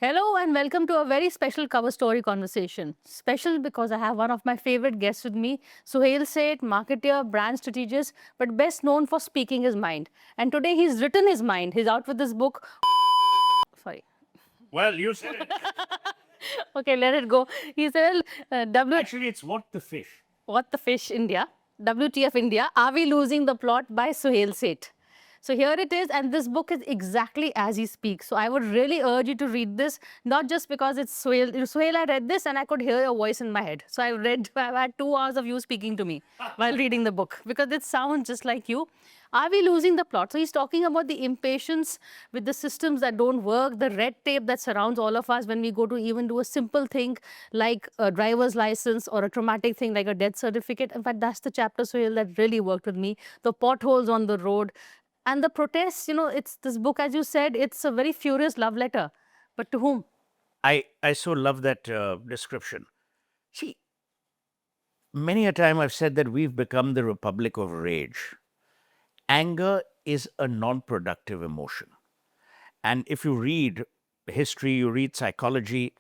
Hello and welcome to a very special cover story conversation. Special because I have one of my favorite guests with me, Suhel Seth, marketer, brand strategist, but best known for speaking his mind. And today he's written his mind. He's out with this book. Sorry. Well, you said it. Okay, let it go. He said, Actually, it's What the Fish. What the Fish India, WTF India, Are We Losing the Plot by Suhel Seth. So here it is, and this book is exactly as he speaks. So I would really urge you to read this, not just because it's Suhel. Suhel, I read this and I could hear your voice in my head. So I've had 2 hours of you speaking to me while reading the book because it sounds just like you. Are we losing the plot? So he's talking about the impatience with the systems that don't work, the red tape that surrounds all of us when we go to even do a simple thing like a driver's license or a traumatic thing like a death certificate. In fact, that's the chapter, Suhail, that really worked with me. The potholes on the road and the protests, it's this book, as you said, it's a very furious love letter. But to whom? I so love that description. See, many a time I've said that we've become the republic of rage. Anger is a non-productive emotion. And if you read history, you read psychology,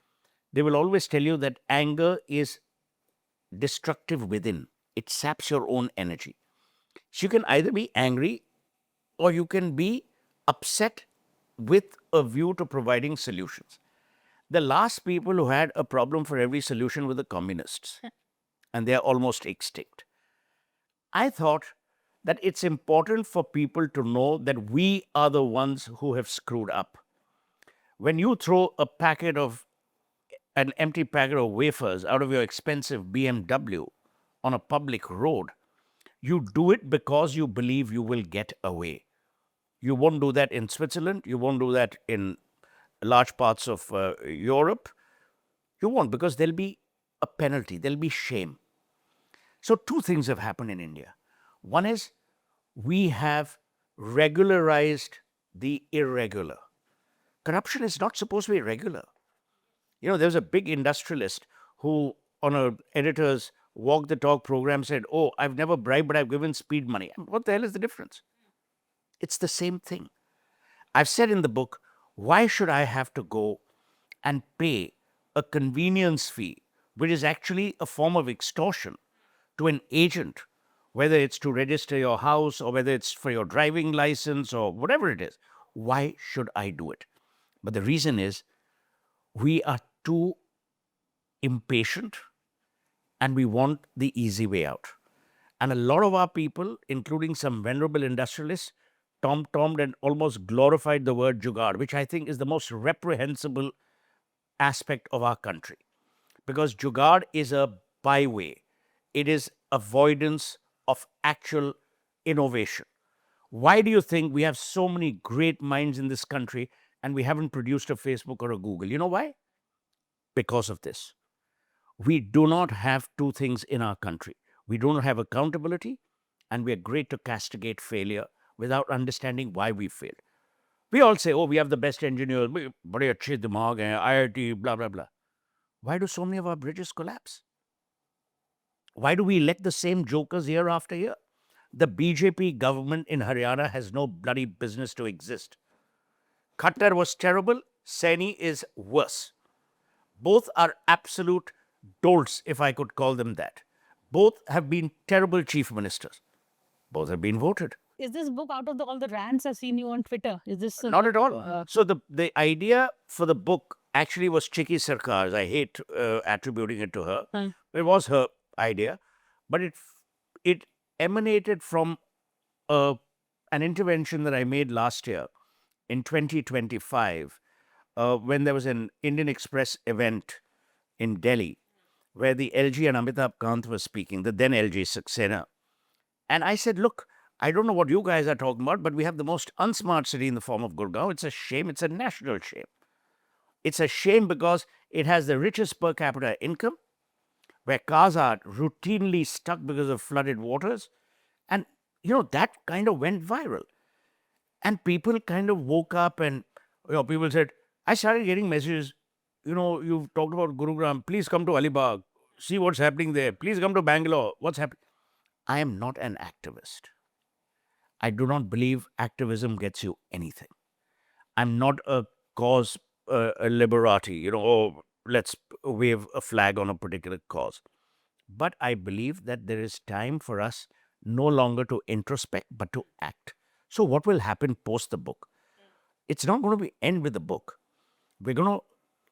they will always tell you that anger is destructive within. It saps your own energy. So you can either be angry or you can be upset with a view to providing solutions. The last people who had a problem for every solution were the communists, and they are almost extinct. I thought that it's important for people to know that we are the ones who have screwed up. When you throw an empty packet of wafers out of your expensive BMW on a public road, you do it because you believe you will get away. You won't do that in Switzerland. You won't do that in large parts of Europe. You won't, because there'll be a penalty, there'll be shame. So, two things have happened in India. One is we have regularized the irregular. Corruption is not supposed to be regular. There was a big industrialist who, on an editor's walk the talk program, said, "Oh, I've never bribed, but I've given speed money." What the hell is the difference? It's the same thing. I've said in the book, why should I have to go and pay a convenience fee, which is actually a form of extortion, to an agent, whether it's to register your house or whether it's for your driving license or whatever it is? Why should I do it? But the reason is we are too impatient and we want the easy way out. And a lot of our people, including some venerable industrialists, tom-tommed and almost glorified the word jugaad, which I think is the most reprehensible aspect of our country. Because jugaad is a byway. It is avoidance of actual innovation. Why do you think we have so many great minds in this country and we haven't produced a Facebook or a Google? You know why? Because of this. We do not have two things in our country. We don't have accountability, and we are great to castigate failure without understanding why we failed. We all say, "Oh, we have the best engineers, bade achhe dimag hain, IIT, blah, blah, blah." Why do so many of our bridges collapse? Why do we elect the same jokers year after year? The BJP government in Haryana has no bloody business to exist. Khattar was terrible. Saini is worse. Both are absolute dolts, if I could call them that. Both have been terrible chief ministers. Both have been voted. Is this book out of all the rants I've seen you on Twitter? Is this Not at all. So the idea for the book actually was Chiki Sarkar's. I hate attributing it to her. It was her idea, but it emanated from an intervention that I made last year in 2025 when there was an Indian Express event in Delhi where the LG and Amitabh Kant were speaking, the then LG Saxena. And I said, look, I don't know what you guys are talking about, but we have the most unsmart city in the form of Gurgaon. It's a shame. It's a national shame. It's a shame because it has the richest per capita income, where cars are routinely stuck because of flooded waters. And, that kind of went viral. And people kind of woke up and, people said, I started getting messages, you've talked about Gurugram, please come to Alibag, see what's happening there. Please come to Bangalore, what's happening? I am not an activist. I do not believe activism gets you anything. I'm not a cause liberati, oh, let's wave a flag on a particular cause. But I believe that there is time for us no longer to introspect, but to act. So what will happen post the book? It's not going to be end with the book. We're going to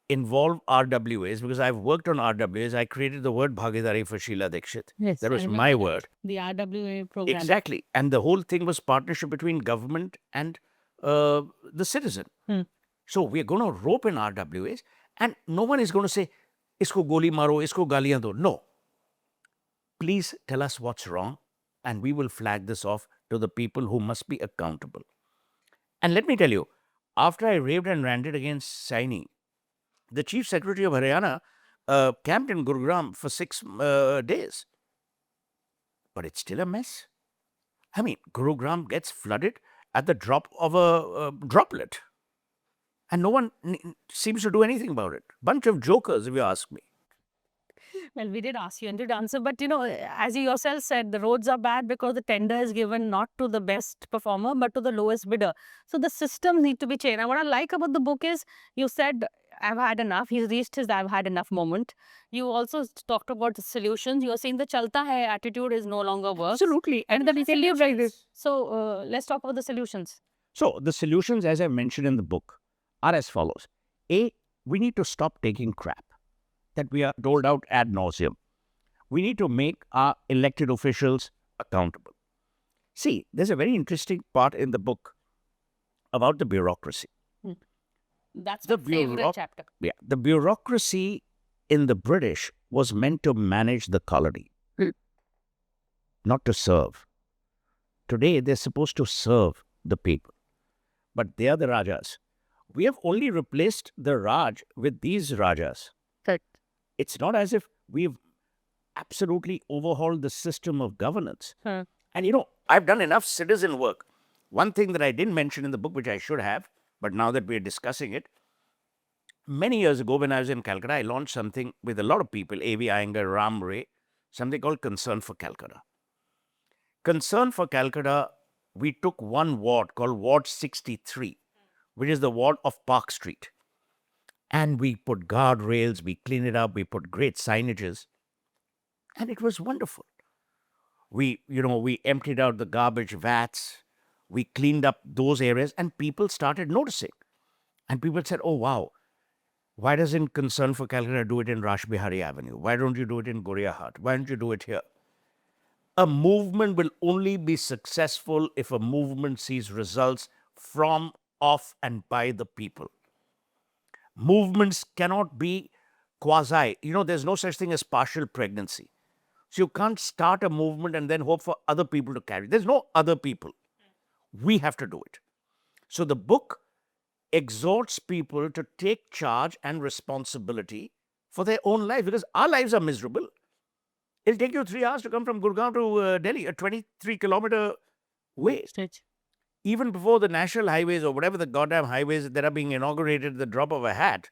involve RWAs, because I've worked on RWAs. I created the word Bhagidari for Sheila Dikshit. Yes, That I was remember my that. word. The RWA program. Exactly. And the whole thing was partnership between government and the citizen. So we're going to rope in RWAs, and no one is going to say, isko goli maro, isko galiyan do. No. Please tell us what's wrong, and we will flag this off to the people who must be accountable. And let me tell you, after I raved and ranted against Saini, the Chief Secretary of Haryana camped in Gurugram for 6 days. But it's still a mess. I mean, Gurugram gets flooded at the drop of a droplet. And no one seems to do anything about it. Bunch of jokers, if you ask me. Well, we did ask you and did answer, but as you yourself said, the roads are bad because the tender is given not to the best performer, but to the lowest bidder. So the systems need to be changed. And what I like about the book is you said, I've had enough. He's reached his I've had enough moment. You also talked about the solutions. You're saying the chalta hai attitude is no longer works. Absolutely. And the failure like this. So let's talk about the solutions. So the solutions, as I mentioned in the book, are as follows. A, we need to stop taking crap that we are doled out ad nauseum. We need to make our elected officials accountable. See, there's a very interesting part in the book about the bureaucracy. That's the favorite chapter. Yeah, the bureaucracy in the British was meant to manage the colony, not to serve. Today, they're supposed to serve the people, but they are the Rajas. We have only replaced the Raj with these Rajas. Correct. It's not as if we've absolutely overhauled the system of governance. And I've done enough citizen work. One thing that I didn't mention in the book, which I should have, but now that we're discussing it, many years ago when I was in Calcutta, I launched something with a lot of people, A.V. Iyengar, Ram Ray, something called Concern for Calcutta. Concern for Calcutta, we took one ward called Ward 63, which is the ward of Park Street. And we put guardrails, we cleaned it up, we put great signages. And it was wonderful. We emptied out the garbage vats, we cleaned up those areas, and people started noticing. And people said, oh, wow, why doesn't Concern for Calcutta do it in Rash Bihari Avenue? Why don't you do it in Goria Hat? Why don't you do it here? A movement will only be successful if a movement sees results from, of, and by the people. Movements cannot be quasi. There's no such thing as partial pregnancy. So you can't start a movement and then hope for other people to carry it. There's no other people. We have to do it. So the book exhorts people to take charge and responsibility for their own life, because our lives are miserable. It'll take you 3 hours to come from Gurgaon to Delhi, a 23-kilometer way. Even before the national highways or whatever the goddamn highways that are being inaugurated at the drop of a hat,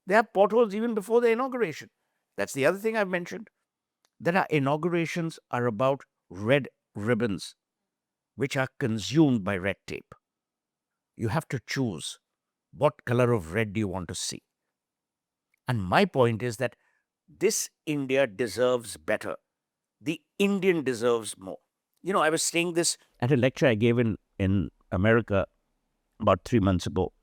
they have potholes even before the inauguration. That's the other thing I've mentioned. That our inaugurations are about red ribbons, which are consumed by red tape. You have to choose what color of red do you want to see. And my point is that this India deserves better. The Indian deserves more. I was saying this at a lecture I gave in America about 3 months ago.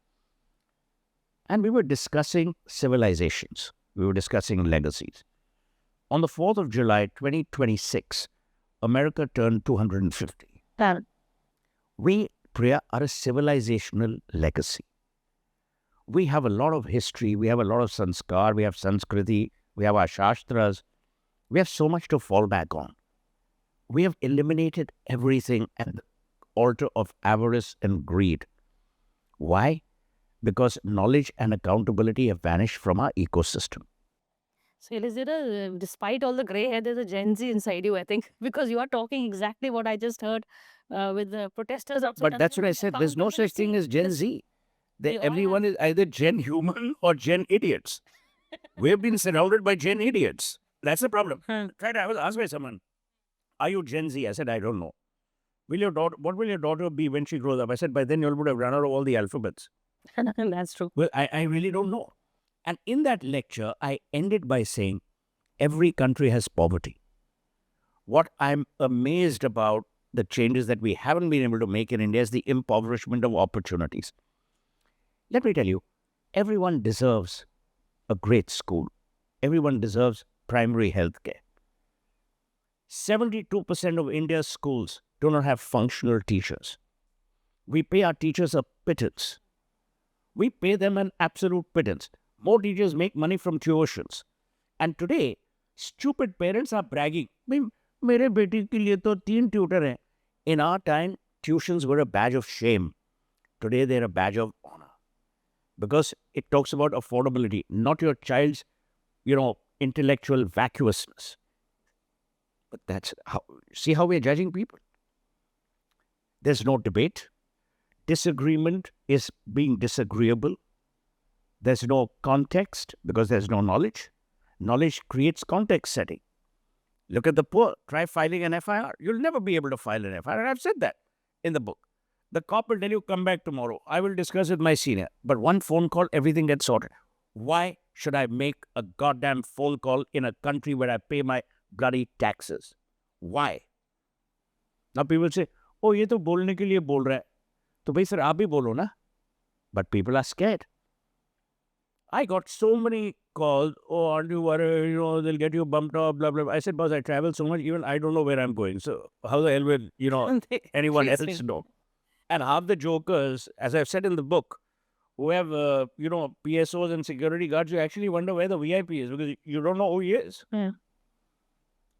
And we were discussing civilizations. We were discussing legacies. On the 4th of July, 2026, America turned 250. We, Priya, are a civilizational legacy. We have a lot of history. We have a lot of sanskar. We have Sanskriti. We have our Shastras. We have so much to fall back on. We have eliminated everything at the altar of avarice and greed. Why? Because knowledge and accountability have vanished from our ecosystem. So is there despite all the grey hair, there's a Gen Z inside you, I think, because you are talking exactly what I just heard with the protesters outside. But that's what I said. There's no such thing as Gen Z. Everyone is either Gen human or Gen idiots. We've been surrounded by Gen idiots. That's the problem. I was asked by someone, are you Gen Z? I said, I don't know. What will your daughter be when she grows up? I said, by then you would have run out of all the alphabets. That's true. Well, I really don't know. And in that lecture, I ended by saying every country has poverty. What I'm amazed about the changes that we haven't been able to make in India is the impoverishment of opportunities. Let me tell you, everyone deserves a great school. Everyone deserves primary health care. 72% of India's schools do not have functional teachers. We pay our teachers a pittance. We pay them an absolute pittance. More teachers make money from tuitions. And today, stupid parents are bragging. "Bhai, मेरे बेटी के लिए तो 3 tutor हैं." In our time, tuitions were a badge of shame. Today, they're a badge of honor. Because it talks about affordability, not your child's, intellectual vacuousness. But that's how, see how we're judging people? There's no debate. Disagreement is being disagreeable. There's no context because there's no knowledge. Knowledge creates context setting. Look at the poor. Try filing an FIR. You'll never be able to file an FIR. And I've said that in the book. The cop will tell you, come back tomorrow. I will discuss with my senior. But one phone call, everything gets sorted. Why should I make a goddamn phone call in a country where I pay my bloody taxes? Why? Now people say, oh, ये तो बोलने के लिए बोल रहा है. तो भाई सर आप भी बोलो ना. But people are scared. I got so many calls. Oh, aren't you worried? They'll get you bumped off, blah, blah, blah. I said, boss, I travel so much, even I don't know where I'm going. So how the hell will, anyone else know? And half the jokers, as I've said in the book, who have, PSOs and security guards, you actually wonder where the VIP is because you don't know who he is. Yeah.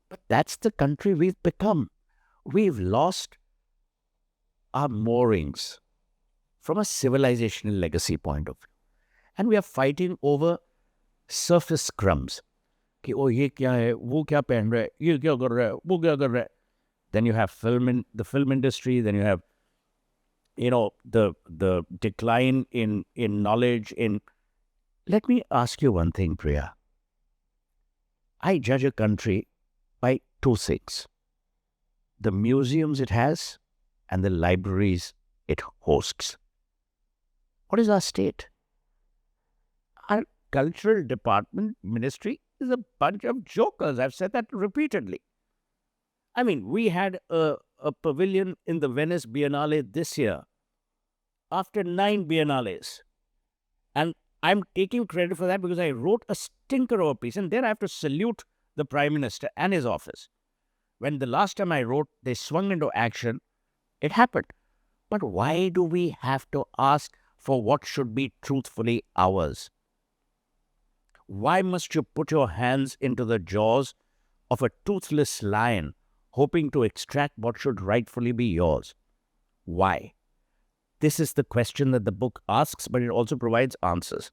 But that's the country we've become. We've lost our moorings from a civilizational legacy point of view. And we are fighting over surface crumbs. कि ओ ये क्या है, वो क्या पहन रहा है, ये क्या कर रहा है, वो क्या कर रहा है. Then you have the film industry. Then you have, the decline in knowledge. Let me ask you one thing, Priya. I judge a country by two things: the museums it has and the libraries it hosts. What is our state? Our cultural department, ministry, is a bunch of jokers. I've said that repeatedly. I mean, we had a pavilion in the Venice Biennale this year after 9 Biennales. And I'm taking credit for that because I wrote a stinker of a piece. And there I have to salute the Prime Minister and his office. When the last time I wrote, they swung into action, it happened. But why do we have to ask for what should be truthfully ours? Why must you put your hands into the jaws of a toothless lion, hoping to extract what should rightfully be yours? Why? This is the question that the book asks, but it also provides answers.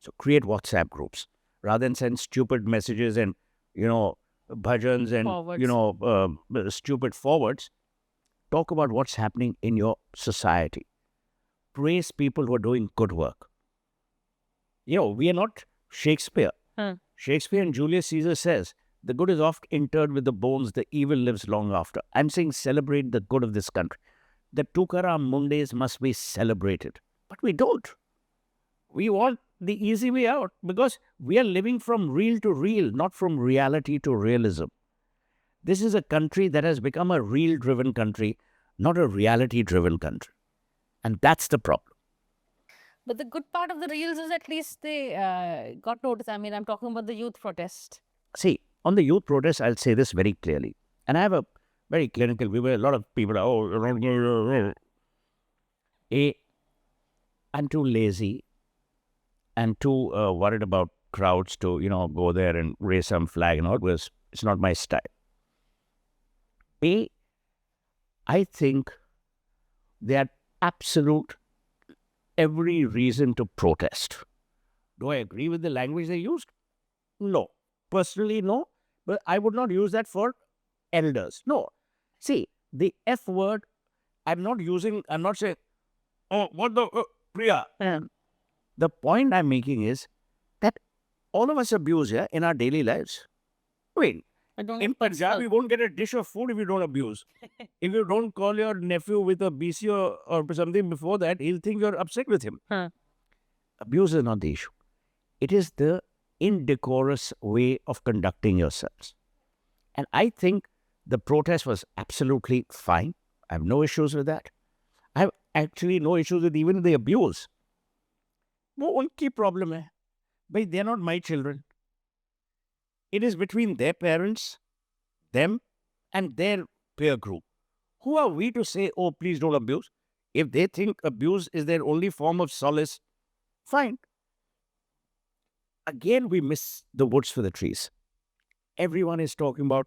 So create WhatsApp groups rather than send stupid messages and, bhajans and, Forwards. stupid forwards. Talk about what's happening in your society. Praise people who are doing good work. We are not Shakespeare. Shakespeare and Julius Caesar says, the good is oft interred with the bones, the evil lives long after. I'm saying celebrate the good of this country. The Tukaram Mundes must be celebrated. But we don't. We want the easy way out because we are living from real to real, not from reality to realism. This is a country that has become a real-driven country, not a reality-driven country. And that's the problem. But the good part of the reels is at least they got noticed. I mean, I'm talking about the youth protest. See, on the youth protest, I'll say this very clearly. And I have a very clinical view where a lot of people are, I'm too lazy and too worried about crowds to, go there and raise some flag and all, because it's not my style. I think there are absolute every reason to protest. Do I agree with the language they used? No. Personally, no. But I would not use that for elders. No. See, the F word, I'm not saying, oh, what the, Priya. The point I'm making is that all of us abuse in our daily lives. I mean, in Punjab, you won't get a dish of food if you don't abuse. If you don't call your nephew with a BC or something before that, he'll think you're upset with him. abuse is not the issue. It is the indecorous way of conducting yourselves. And I think the protest was absolutely fine. I have no issues with that. I have actually no issues with even the abuse. वो उनकी problem है. But they're not my children. It is between their parents, them, and their peer group. Who are we to say, oh, please don't abuse? If they think abuse is their only form of solace, fine. Again, we miss the woods for the trees. Everyone is talking about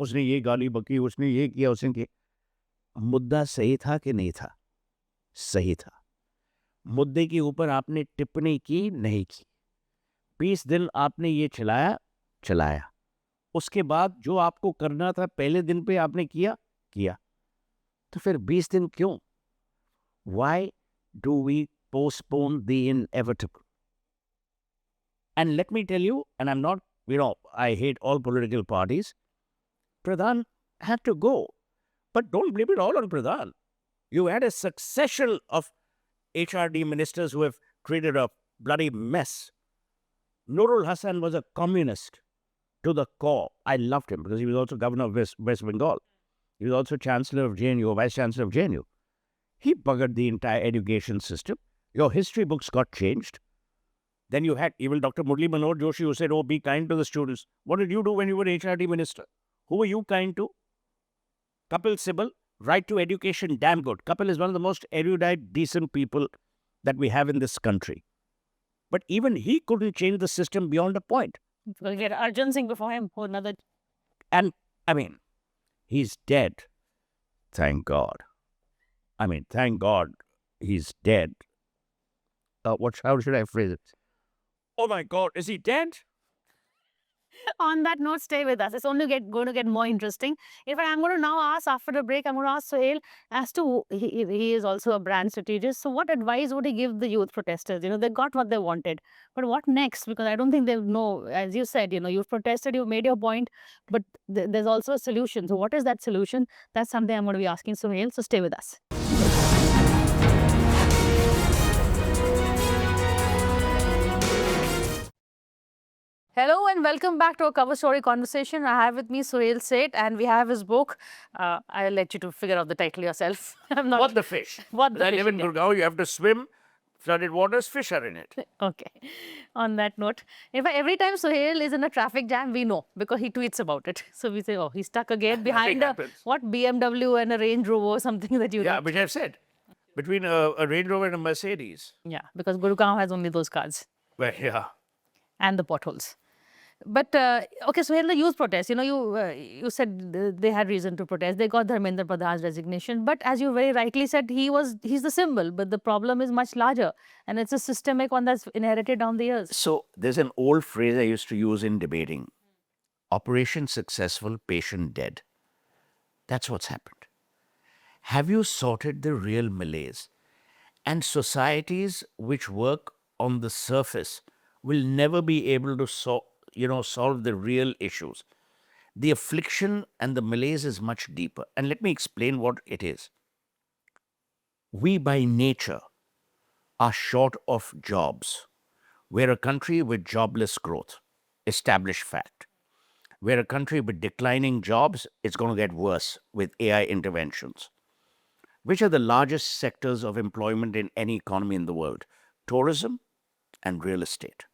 उसने ये गाली बकी, उसने ये किया, उसने किया. मुद्दा सही था कि नहीं था? सही था. मुद्दे के ऊपर आपने टिप्पणी की नहीं की. 20 दिन आपने ये चलाया. उसके बाद जो आपको करना था पहले दिन पे आपने किया. तो फिर 20 दिन क्यों? Why do we postpone the inevitable? And let me tell you, and I'm not, I hate all political parties. Pradhan had to go. But don't blame it all on Pradhan. You had a succession of HRD ministers who have created a bloody mess. Nurul Hassan was a communist to the core. I loved him because he was also governor of West Bengal. He was also chancellor of JNU, vice chancellor of JNU. He buggered the entire education system. Your history books got changed. Then you had even Dr. Murli Manor Joshi who said, oh, be kind to the students. What did you do when you were HRD minister? Who were you kind to? Kapil Sibal, right to education, damn good. Kapil is one of the most erudite, decent people that we have in this country. But even he couldn't change the system beyond a point. We'll get Arjun Singh before him, or another. And, I mean, he's dead. Thank God. I mean, thank God he's dead. How should I phrase it? Oh my God, is he dead? On that note, stay with us. It's only going to get more interesting. In fact, I'm going to now ask, after the break, I'm going to ask Suhel as to, he is also a brand strategist. So what advice would he give the youth protesters? They got what they wanted. But what next? Because I don't think they know, as you said, you've protested, you've made your point, but there's also a solution. So what is that solution? That's something I'm going to be asking Suhel. So stay with us. Hello and welcome back to a cover story conversation. I have with me Suhel Seth and we have his book. I'll let you to figure out the title yourself. I'm not. What the fish? What the I fish? live in Gurgaon, you have to swim, flooded waters, fish are in it. Okay. On that note, in fact, every time Suhel is in a traffic jam, we know because he tweets about it. So we say, oh, he's stuck again behind a BMW and a Range Rover or something that you know. Yeah, which I've said. Between a Range Rover and a Mercedes. Yeah, because Gurgaon has only those cars. Well, yeah. And the potholes. But, okay, so here the youth protest, you said they had reason to protest. They got Dharmendra Pradhan's resignation. But as you very rightly said, he's the symbol. But the problem is much larger. And it's a systemic one that's inherited down the years. So there's an old phrase I used to use in debating. Operation successful, patient dead. That's what's happened. Have you sorted the real malaise? And societies which work on the surface will never be able to solve the real issues. The affliction and the malaise is much deeper. And let me explain what it is. We by nature are short of jobs. We're a country with jobless growth, established fact. We're a country with declining jobs. It's going to get worse with AI interventions. Which are the largest sectors of employment in any economy in the world? Tourism and real estate.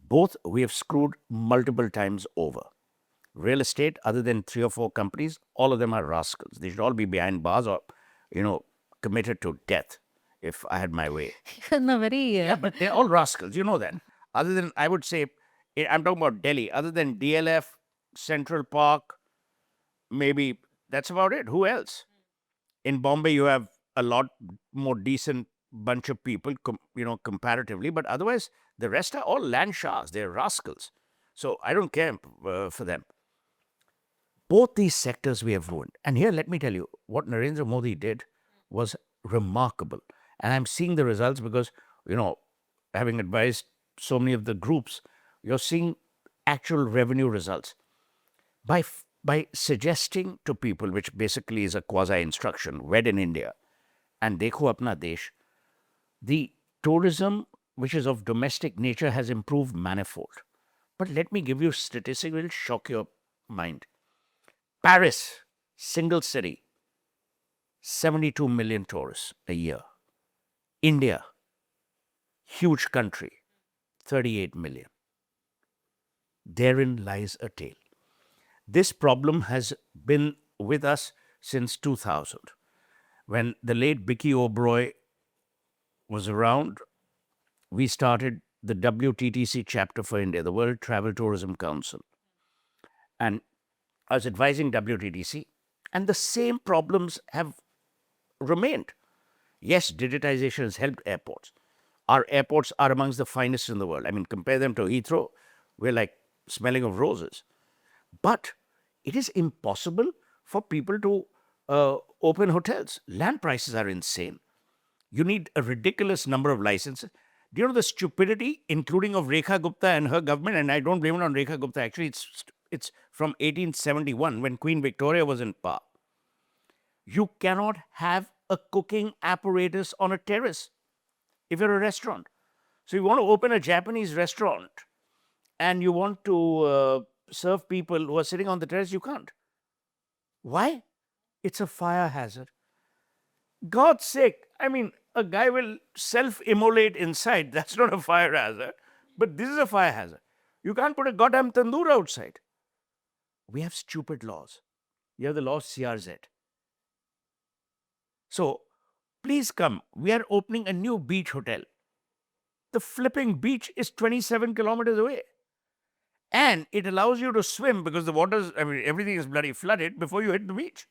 Both we have screwed multiple times over. Real estate, other than 3 or 4 companies, all of them are rascals. They should all be behind bars or, committed to death if I had my way. No, very... Yeah, but they're all rascals, you know that. Other than, I would say, I'm talking about Delhi, other than DLF, Central Park, maybe that's about it. Who else? In Bombay, you have a lot more decent bunch of people, comparatively, but otherwise, the rest are all land sharks. They're rascals. So I don't care for them. Both these sectors we have ruined. And here, let me tell you, what Narendra Modi did was remarkable. And I'm seeing the results because, having advised so many of the groups, you're seeing actual revenue results. By suggesting to people, which basically is a quasi-instruction, wed in India, and dekho apna desh, the tourism which is of domestic nature, has improved manifold. But let me give you statistics that will shock your mind. Paris, single city, 72 million tourists a year. India, huge country, 38 million. Therein lies a tale. This problem has been with us since 2000. When the late Bicky O'Broy was around, we started the WTTC chapter for India, the World Travel Tourism Council. And I was advising WTTC, and the same problems have remained. Yes, digitization has helped airports. Our airports are amongst the finest in the world. I mean, compare them to Heathrow, we're like smelling of roses. But it is impossible for people to open hotels. Land prices are insane. You need a ridiculous number of licenses. Do you know the stupidity, including of Rekha Gupta and her government? And I don't blame it on Rekha Gupta. Actually, it's from 1871 when Queen Victoria was in power. You cannot have a cooking apparatus on a terrace if you're a restaurant. So you want to open a Japanese restaurant and you want to serve people who are sitting on the terrace, you can't. Why? It's a fire hazard. God's sake, I mean, a guy will self-immolate inside. That's not a fire hazard. But this is a fire hazard. You can't put a goddamn tandoor outside. We have stupid laws. You have the law CRZ. So, please come. We are opening a new beach hotel. The flipping beach is 27 kilometers away. And it allows you to swim because the water's, I mean, everything is bloody flooded before you hit the beach.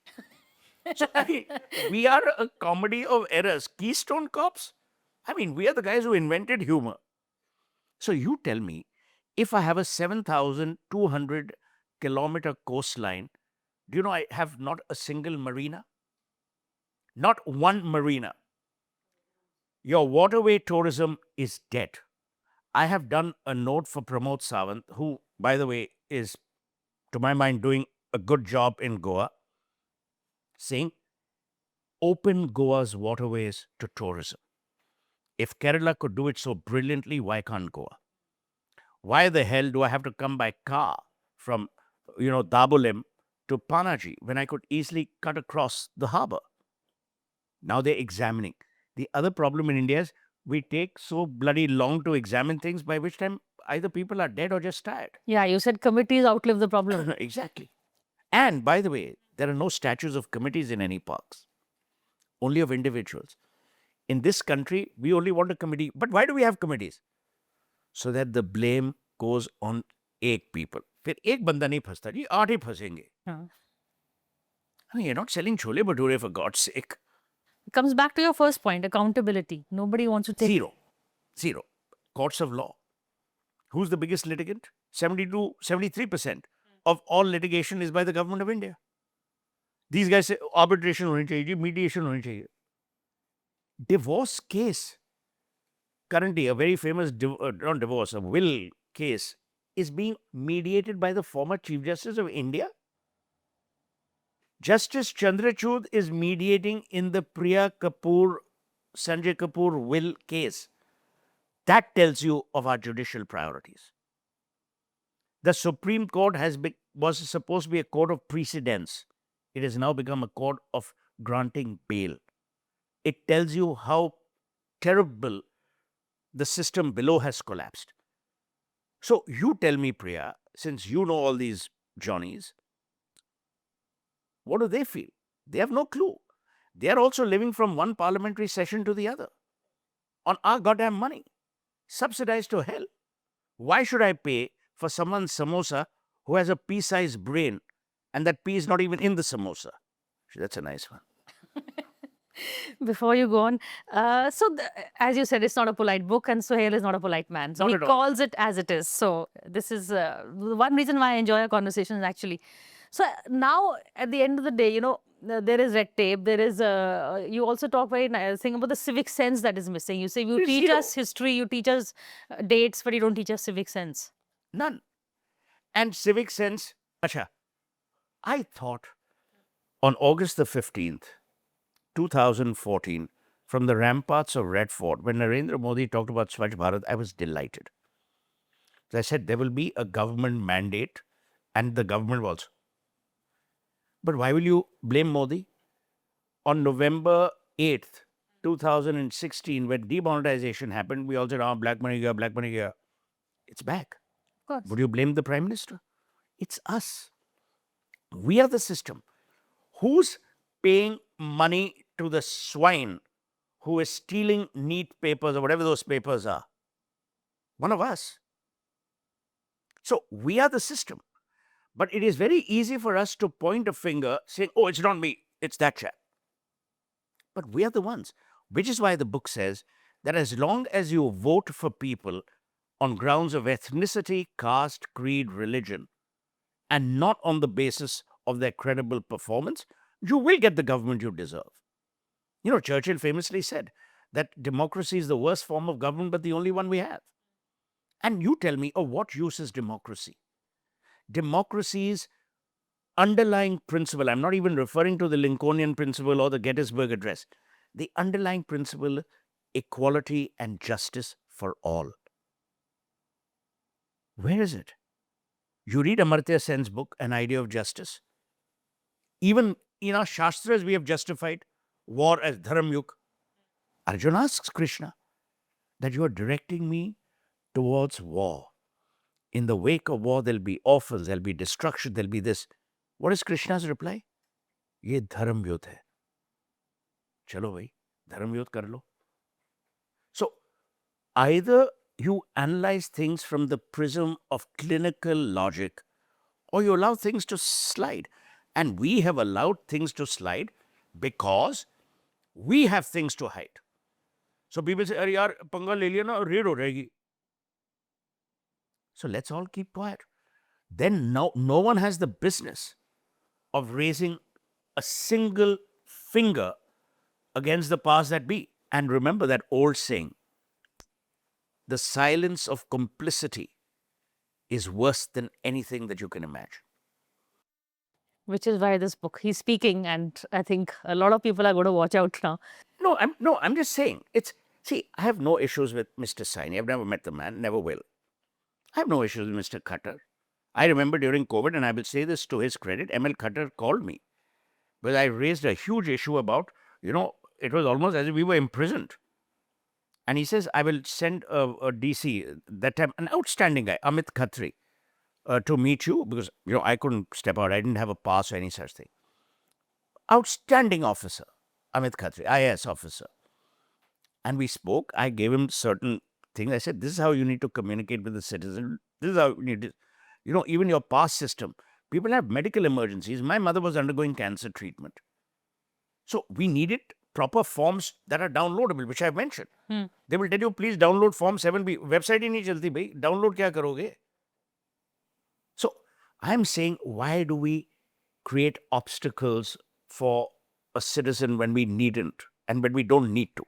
So, I mean, we are a comedy of errors. Keystone Cops? I mean, we are the guys who invented humor. So you tell me, if I have a 7,200 kilometer coastline, do you know I have not a single marina? Not one marina. Your waterway tourism is dead. I have done a note for Pramod Sawant, who, by the way, is, to my mind, doing a good job in Goa, saying, open Goa's waterways to tourism. If Kerala could do it so brilliantly, why can't Goa? Why the hell do I have to come by car from, Dabolim to Panaji when I could easily cut across the harbor? Now they're examining. The other problem in India is we take so bloody long to examine things, by which time either people are dead or just tired. Yeah, you said committees outlive the problem. Exactly. And by the way, there are no statues of committees in any parks, only of individuals. In this country, we only want a committee. But why do we have committees? So that the blame goes on एक people. फिर एक बंदा नहीं फंसता जी, 8 ही फंसेंगे. हाँ. I mean, you're not selling chole bhature for God's sake. It comes back to your first point, accountability. Nobody wants to take... Zero. Courts of law. Who's the biggest litigant? 73% of all litigation is by the government of India. These guys say arbitration honi chahiye, mediation honi chahiye. Divorce case. Currently, a very famous, not divorce, a will case is being mediated by the former Chief Justice of India. Justice Chandrachud is mediating in the Priya Kapoor, Sanjay Kapoor will case. That tells you of our judicial priorities. The Supreme Court was supposed to be a court of precedence. It has now become a court of granting bail. It tells you how terrible the system below has collapsed. So you tell me, Priya, since you know all these Johnnies, what do they feel? They have no clue. They are also living from one parliamentary session to the other on our goddamn money, subsidized to hell. Why should I pay for someone's samosa who has a pea-sized brain and that pea is not even in the samosa? That's a nice one. Before you go on, as you said, it's not a polite book and Suhel is not a polite man. So Not he at all. calls it as it is. So this is one reason why I enjoy our conversations actually. So now at the end of the day, there is red tape. There is, you also talk very nice thing about the civic sense that is missing. You say you There's teach zero. us history, you teach us dates, but you don't teach us civic sense. None. And civic sense, acha, I thought on August the 15th, 2014, from the ramparts of Red Fort, when Narendra Modi talked about Swachh Bharat, I was delighted. So I said, there will be a government mandate, and the government will also. But why will you blame Modi? On November 8th, 2016, when demonetization happened, we all said, oh, black money, black money. It's back. Of course. Would you blame the Prime Minister? It's us. We are the system. Who's paying money to the swine who is stealing neat papers or whatever those papers are? One of us. So we are the system. But it is very easy for us to point a finger saying, oh, it's not me, it's that chap. But we are the ones, which is why the book says that as long as you vote for people on grounds of ethnicity, caste, creed, religion, and not on the basis of their credible performance, you will get the government you deserve. You know, Churchill famously said that democracy is the worst form of government, but the only one we have. And you tell me, of what use is democracy? Democracy's underlying principle, I'm not even referring to the Lincolnian principle or the Gettysburg Address, the underlying principle, equality and justice for all. Where is it? You read Amartya Sen's book, An Idea of Justice. Even in our Shastras, we have justified war as dharamyuk. Arjuna asks Krishna that you are directing me towards war. In the wake of war, there'll be offals, there'll be destruction, there'll be this. What is Krishna's reply? Ye dharam yudh hai. Chalo bhai, dharam yudh kar lo. So, either you analyze things from the prism of clinical logic, or you allow things to slide. And we have allowed things to slide because we have things to hide. So people say, "Arey yaar, panga le liya na, raid ho rahegi." So let's all keep quiet. Then no one has the business of raising a single finger against the powers that be. And remember that old saying, the silence of complicity is worse than anything that you can imagine. Which is why this book, he's speaking, and I think a lot of people are going to watch out now. No, I'm just saying. See, I have no issues with Mr. Saini. I've never met the man, never will. I have no issues with Mr. Khattar. I remember during COVID, and I will say this to his credit, ML Khattar called me. But I raised a huge issue about, it was almost as if we were imprisoned. And he says, I will send a DC, that time, an outstanding guy, Amit Khatri, to meet you, because, I couldn't step out. I didn't have a pass or any such thing. Outstanding officer, Amit Khatri, IAS officer. And we spoke. I gave him certain things. I said, this is how you need to communicate with the citizen. This is how you need to, even your pass system. People have medical emergencies. My mother was undergoing cancer treatment. So we needed proper forms that are downloadable, which I've mentioned. They will tell you, please download Form 7B. Website hi nahi chalti bhai. Download kya karoge? So I'm saying, why do we create obstacles for a citizen when we needn't and when we don't need to?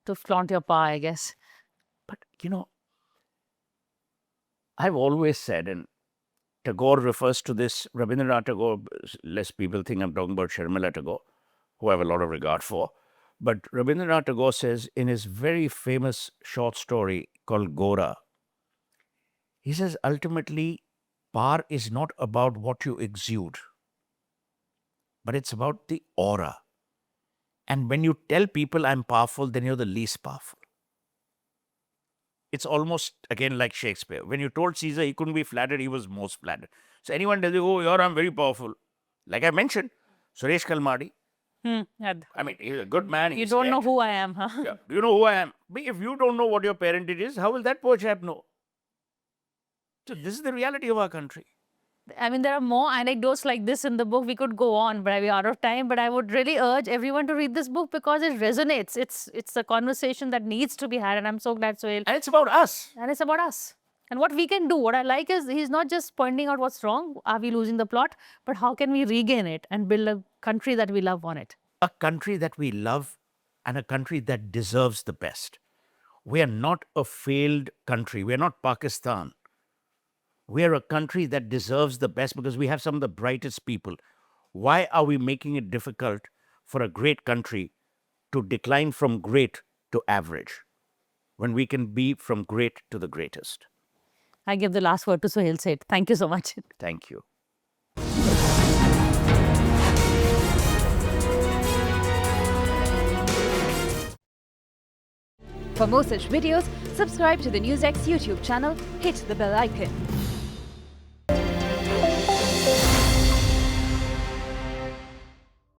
To flaunt your power, I guess. But, I've always said, and Tagore refers to this, Rabindranath Tagore, less people think I'm talking about Sharmila Tagore, who I have a lot of regard for. But Rabindranath Tagore says in his very famous short story called Gora, he says, ultimately, power is not about what you exude, but it's about the aura. And when you tell people I'm powerful, then you're the least powerful. It's almost, again, like Shakespeare. When you told Caesar he couldn't be flattered, he was most flattered. So anyone tells you, oh, I'm very powerful. Like I mentioned, Suresh Kalmadi. I mean, he's a good man. You don't know who I am, huh? Yeah. Do you know who I am? But if you don't know what your parentage is, how will that poor chap know? So this is the reality of our country. I mean, there are more anecdotes like this in the book. We could go on, but we're out of time. But I would really urge everyone to read this book because it resonates. It's a conversation that needs to be had. And I'm so glad, Suhel. And it's about us. And it's about us. And what we can do. What I like is he's not just pointing out what's wrong. Are we losing the plot? But how can we regain it and build a country that we love on it? A country that we love and a country that deserves the best. We are not a failed country. We are not Pakistan. We are a country that deserves the best because we have some of the brightest people. Why are we making it difficult for a great country to decline from great to average when we can be from great to the greatest. I give the last word to Suhel Seth. Thank you so much. Thank you. For more such videos, subscribe to the NewsX YouTube channel, hit the bell icon.